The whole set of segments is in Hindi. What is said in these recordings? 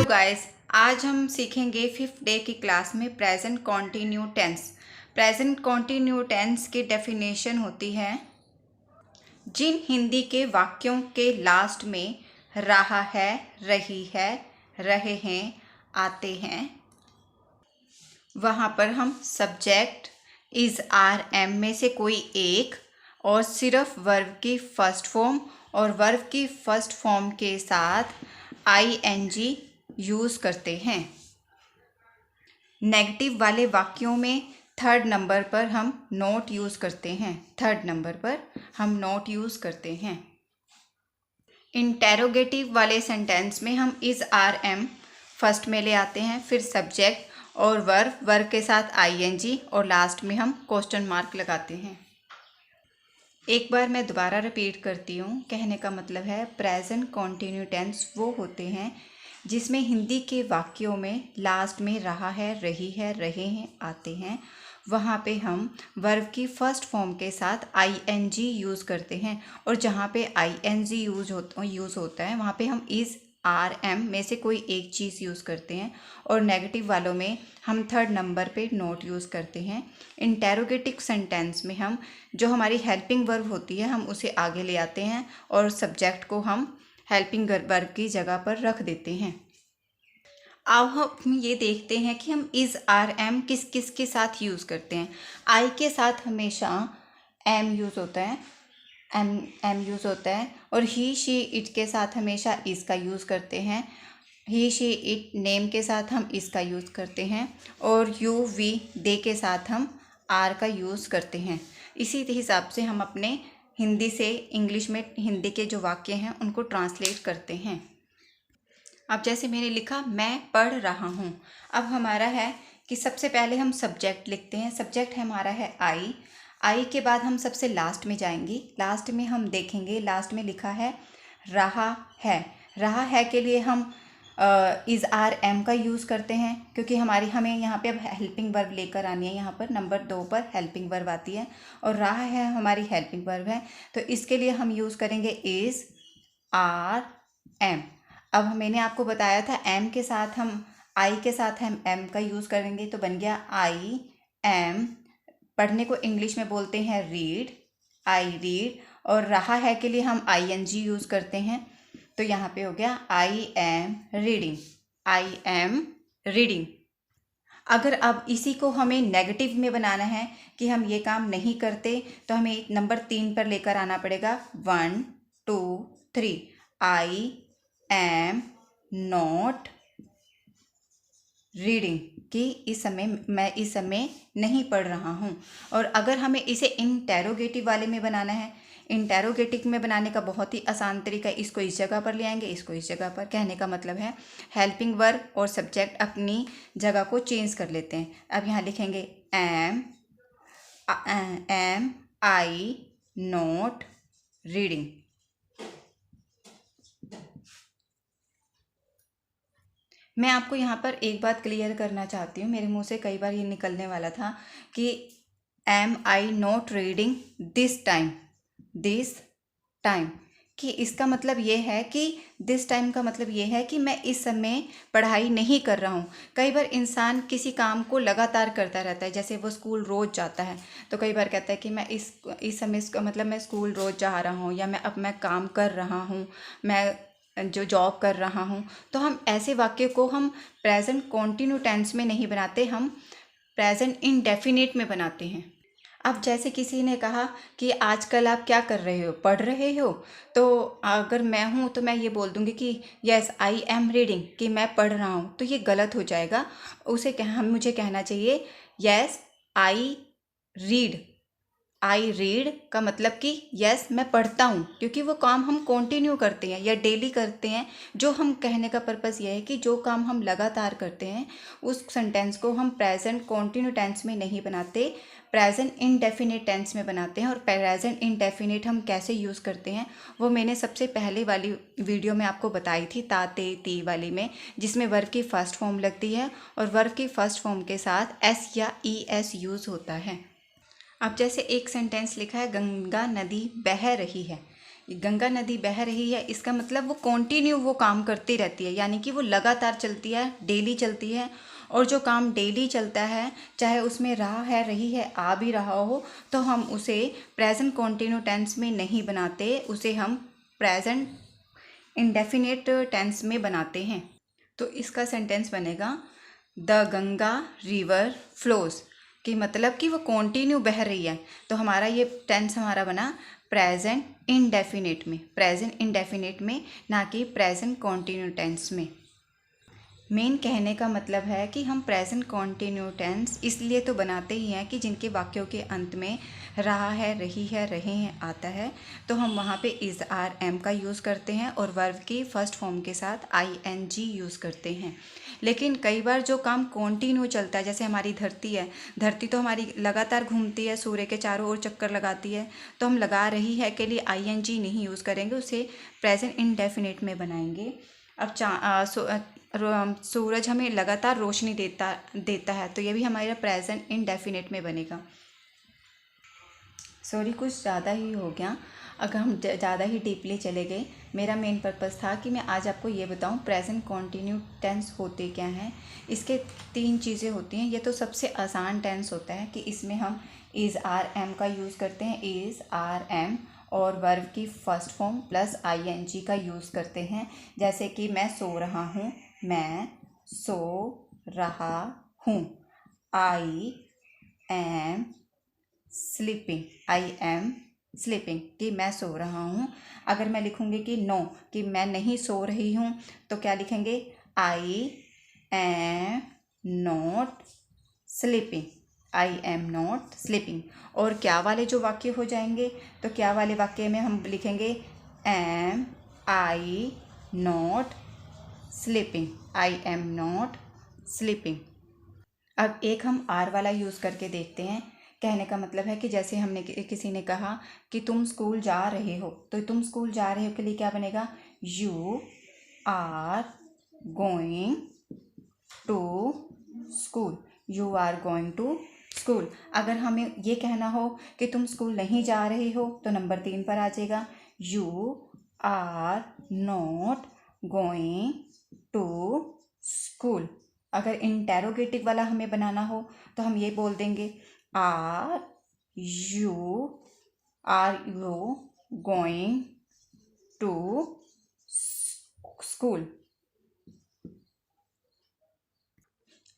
गाइस, आज हम सीखेंगे 5th डे की क्लास में present continue tense. Present continue tense की डेफिनेशन होती है जिन हिंदी के वाक्यों के लास्ट में रहा है, रही है, रहे हैं, आते हैं, वहाँ पर हम सब्जेक्ट इज़ आर एम में से कोई एक और सिर्फ वर्ब की फर्स्ट फॉर्म और वर्ब की फर्स्ट फॉर्म के साथ आईएनजी यूज़ करते हैं। नेगेटिव वाले वाक्यों में थर्ड नंबर पर हम नॉट यूज़ करते हैं। थर्ड नंबर पर हम नॉट यूज़ करते हैं। इंटेरोगेटिव वाले सेंटेंस में हम इज़ आर एम फर्स्ट में ले आते हैं, फिर सब्जेक्ट और वर्ब के साथ आईएनजी और लास्ट में हम क्वेश्चन मार्क लगाते हैं। एक बार मैं दोबारा रिपीट करती हूँ। कहने का मतलब है प्रेजेंट कॉन्टिन्यू टेंस वो होते हैं जिसमें हिंदी के वाक्यों में लास्ट में रहा है, रही है, रहे हैं, आते हैं, वहाँ पे हम वर्ब की फर्स्ट फॉर्म के साथ आईएनजी यूज़ करते हैं और जहाँ पे आईएनजी यूज़ होता है वहाँ पे हम इज़ आर एम में से कोई एक चीज़ यूज़ करते हैं और नेगेटिव वालों में हम थर्ड नंबर पे नोट यूज़ करते हैं। इंटेरोगेटिव सेंटेंस में हम जो हमारी हेल्पिंग वर्ब होती है हम उसे आगे ले आते हैं और सब्जेक्ट को हम हेल्पिंग वर्ब की जगह पर रख देते हैं। अब हम ये देखते हैं कि हम इज़ आर एम किस किस के साथ यूज़ करते हैं। आई के साथ हमेशा एम यूज़ होता है, एम यूज़ होता है और ही शी इट के साथ हमेशा इस का यूज़ करते हैं। ही शी इट नेम के साथ हम इसका यूज़ करते हैं और यू वी दे के साथ हम आर का यूज़ करते हैं। इसी हिसाब से हम अपने हिंदी से इंग्लिश में हिंदी के जो वाक्य हैं उनको ट्रांसलेट करते हैं। अब जैसे मैंने लिखा मैं पढ़ रहा हूँ। अब हमारा है कि सबसे पहले हम सब्जेक्ट लिखते हैं। सब्जेक्ट हमारा है आई के बाद हम सबसे लास्ट में जाएंगे। लास्ट में हम देखेंगे, लास्ट में लिखा है रहा है। रहा है के लिए हम इज़ आर एम का यूज़ करते हैं क्योंकि हमें यहाँ पे अब हेल्पिंग वर्ब लेकर आनी है। यहाँ पर नंबर 2 पर हेल्पिंग वर्ब आती है और रहा है हमारी हेल्पिंग वर्ब है, तो इसके लिए हम यूज़ करेंगे इज़ आर एम। अब मैंने आपको बताया था एम के साथ हम आई के साथ हम एम का यूज़ करेंगे तो बन गया आई एम। पढ़ने को इंग्लिश में बोलते हैं रीड, आई रीड, और रहा है के लिए हम आईएनजी यूज़ करते हैं तो यहाँ पे हो गया I am reading, I am reading. अगर अब इसी को हमें नेगेटिव में बनाना है कि हम ये काम नहीं करते तो हमें नंबर 3 पर लेकर आना पड़ेगा। 1 2 3 आई एम नॉट रीडिंग कि मैं इस समय नहीं पढ़ रहा हूँ। और अगर हमें इसे इंटेरोगेटिव वाले में बनाना है, इंटेरोगेटिव में बनाने का बहुत ही आसान तरीका, इसको इस जगह पर ले आएंगे, इसको इस जगह पर। कहने का मतलब है हेल्पिंग वर्ब और सब्जेक्ट अपनी जगह को चेंज कर लेते हैं। अब यहाँ लिखेंगे एम आई नॉट रीडिंग। मैं आपको यहाँ पर एक बात क्लियर करना चाहती हूँ। मेरे मुंह से कई बार ये निकलने वाला था कि am I not reading this time, कि इसका मतलब ये है कि दिस टाइम का मतलब ये है कि मैं इस समय पढ़ाई नहीं कर रहा हूँ। कई बार इंसान किसी काम को लगातार करता रहता है, जैसे वो स्कूल रोज़ जाता है तो कई बार कहता है कि मैं इस समय इसका मतलब मैं स्कूल रोज़ जा रहा हूँ, या मैं काम कर रहा हूँ, मैं जो जॉब कर रहा हूँ। तो हम ऐसे वाक्य को हम प्रेजेंट कॉन्टिन्यू टेंस में नहीं बनाते, हम प्रेजेंट इंडेफिनिट में बनाते हैं। अब जैसे किसी ने कहा कि आजकल आप क्या कर रहे हो, पढ़ रहे हो, तो अगर मैं हूँ तो मैं ये बोल दूँगी कि यस आई एम रीडिंग, कि मैं पढ़ रहा हूँ, तो ये गलत हो जाएगा। मुझे कहना चाहिए yes I read. I read का मतलब कि यस मैं पढ़ता हूँ, क्योंकि वो काम हम कंटिन्यू करते हैं या डेली करते हैं। जो हम कहने का पर्पस ये है कि जो काम हम लगातार करते हैं उस सेंटेंस को हम प्रेजेंट कंटिन्यू टेंस में नहीं बनाते, प्रेजेंट इंडेफिनिट टेंस में बनाते हैं। और प्रेजेंट इंडेफिनिट हम कैसे यूज़ करते हैं वो मैंने सबसे पहले वाली वीडियो में आपको बताई थी, ताते ती वाली में, जिसमें वर्ब की फर्स्ट फॉर्म लगती है और वर्ब की फर्स्ट फॉर्म के साथ एस या ई एस यूज़ होता है। अब जैसे एक सेंटेंस लिखा है गंगा नदी बह रही है। गंगा नदी बह रही है, इसका मतलब वो कंटिन्यू वो काम करती रहती है, यानी कि वो लगातार चलती है, डेली चलती है। और जो काम डेली चलता है, चाहे उसमें रहा है, रही है, आ भी रहा हो, तो हम उसे प्रेजेंट कंटिन्यू टेंस में नहीं बनाते, उसे हम प्रेजेंट इंडेफिनिट टेंस में बनाते हैं। तो इसका सेंटेंस बनेगा द गंगा रिवर फ्लोज, कि मतलब कि वो कंटिन्यू बह रही है। तो हमारा ये टेंस हमारा बना प्रेजेंट इंडेफिनिट में, प्रेजेंट इंडेफिनिट में, ना कि प्रेजेंट कंटिन्यू टेंस में। मेन कहने का मतलब है कि हम प्रेजेंट कंटिन्यू टेंस इसलिए तो बनाते ही हैं कि जिनके वाक्यों के अंत में रहा है, रही है, रहे हैं आता है, तो हम वहाँ पे इज़ आर एम का यूज़ करते हैं और वर्ब की फर्स्ट फॉर्म के साथ ING यूज़ करते हैं। लेकिन कई बार जो काम कंटिन्यू चलता है, जैसे हमारी धरती है, धरती तो हमारी लगातार घूमती है, सूर्य के चारों ओर चक्कर लगाती है, तो हम लगा रही है के लिए ING नहीं यूज़ करेंगे, उसे प्रेजेंट इंडेफिनिट में बनाएंगे। अब सूरज हमें लगातार रोशनी देता है, तो ये भी हमारा प्रेजेंट इंडेफिनिट में बनेगा। सॉरी, कुछ ज़्यादा ही हो गया, अगर हम ज़्यादा ही डीपली चले गए। मेरा मेन पर्पस था कि मैं आज आपको ये बताऊं प्रेजेंट कंटिन्यू टेंस होते क्या हैं। इसके 3 चीज़ें होती हैं। ये तो सबसे आसान टेंस होता है कि इसमें हम इज़ आर एम का यूज़ करते हैं, इज़ आर एम, और वर्ब की फर्स्ट फॉर्म प्लस ING का यूज़ करते हैं। जैसे कि मैं सो रहा हूँ, मैं सो रहा हूँ। I am sleeping, I am sleeping, कि मैं सो रहा हूँ। अगर मैं लिखूँगी कि नो, कि मैं नहीं सो रही हूँ, तो क्या लिखेंगे? आई am not sleeping, I am not sleeping. और क्या वाले जो वाक्य हो जाएंगे, तो क्या वाले वाक्य में हम लिखेंगे am I not sleeping, I am not sleeping. अब एक हम आर वाला यूज़ करके देखते हैं। कहने का मतलब है कि जैसे हमने किसी ने कहा कि तुम स्कूल जा रहे हो, तो तुम स्कूल जा रहे हो के लिए क्या बनेगा? You are going to school, you are going to school. अगर हमें ये कहना हो कि तुम स्कूल नहीं जा रहे हो, तो नंबर 3 पर आ जाएगा you are not going to school. अगर इंटेरोगेटिव वाला हमें बनाना हो, तो हम ये बोल देंगे are you going to school.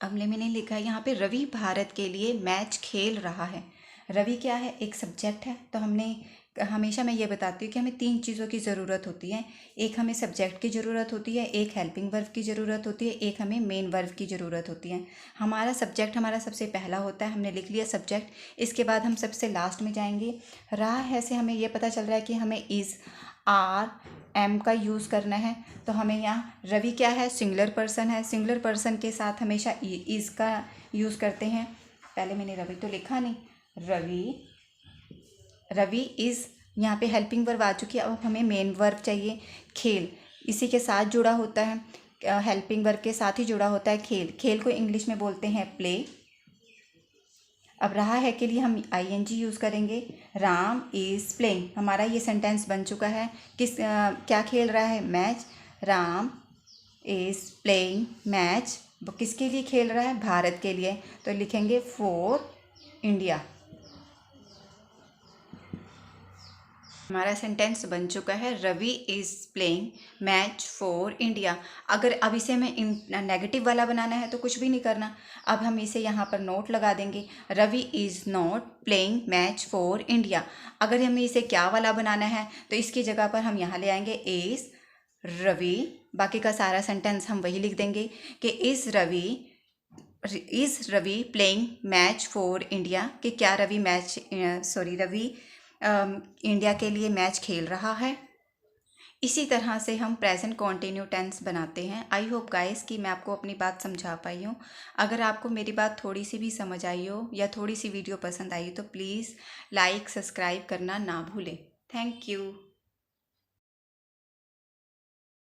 अब मैंने लिखा है यहाँ पे रवि भारत के लिए मैच खेल रहा है। रवि क्या है? एक सब्जेक्ट है। तो हमने हमेशा मैं ये बताती हूँ कि हमें 3 चीज़ों की ज़रूरत होती है। एक हमें सब्जेक्ट की ज़रूरत होती है, एक हेल्पिंग वर्ब की ज़रूरत होती है, एक हमें मेन वर्ब की ज़रूरत होती है। हमारा सब्जेक्ट हमारा सबसे पहला होता है, हमने लिख लिया सब्जेक्ट। इसके बाद हम सबसे लास्ट में जाएंगे। रहा है से हमें ये पता चल रहा है कि हमें इज़ आर एम का यूज़ करना है। तो हमें यहाँ रवि क्या है? सिंगुलर पर्सन है। सिंगुलर पर्सन के साथ हमेशा इज़ का यूज़ करते हैं। पहले मैंने रवि तो लिखा नहीं, रवि इज़, यहाँ पे हेल्पिंग वर्ब आ चुकी है। अब हमें मेन वर्ब चाहिए, खेल। इसी के साथ जुड़ा होता है, हेल्पिंग वर्ब के साथ ही जुड़ा होता है खेल। खेल को इंग्लिश में बोलते हैं प्ले। अब रहा है के लिए हम ING यूज़ करेंगे, राम इज़ प्लेइंग। हमारा ये सेंटेंस बन चुका है। क्या खेल रहा है? Match. Ram is playing match. किसके लिए खेल रहा है? भारत के लिए। तो लिखेंगे फॉर इंडिया। हमारा सेंटेंस बन चुका है, Ravi is playing match for India. अगर अब इसे हमें नेगेटिव वाला बनाना है तो कुछ भी नहीं करना। अब हम इसे यहाँ पर नोट लगा देंगे, Ravi is not playing match for India. अगर हमें इसे क्या वाला बनाना है, तो इसकी जगह पर हम यहाँ ले आएंगे इज़ रवि। बाकी का सारा सेंटेंस हम वही लिख देंगे कि is Ravi playing match for India, कि क्या रवि रवि इंडिया के लिए मैच खेल रहा है। इसी तरह से हम प्रेजेंट कॉन्टिन्यू टेंस बनाते हैं। आई होप गाइस कि मैं आपको अपनी बात समझा पाई हूँ। अगर आपको मेरी बात थोड़ी सी भी समझ आई हो या थोड़ी सी वीडियो पसंद आई तो प्लीज़ लाइक सब्सक्राइब करना ना भूलें। Thank you.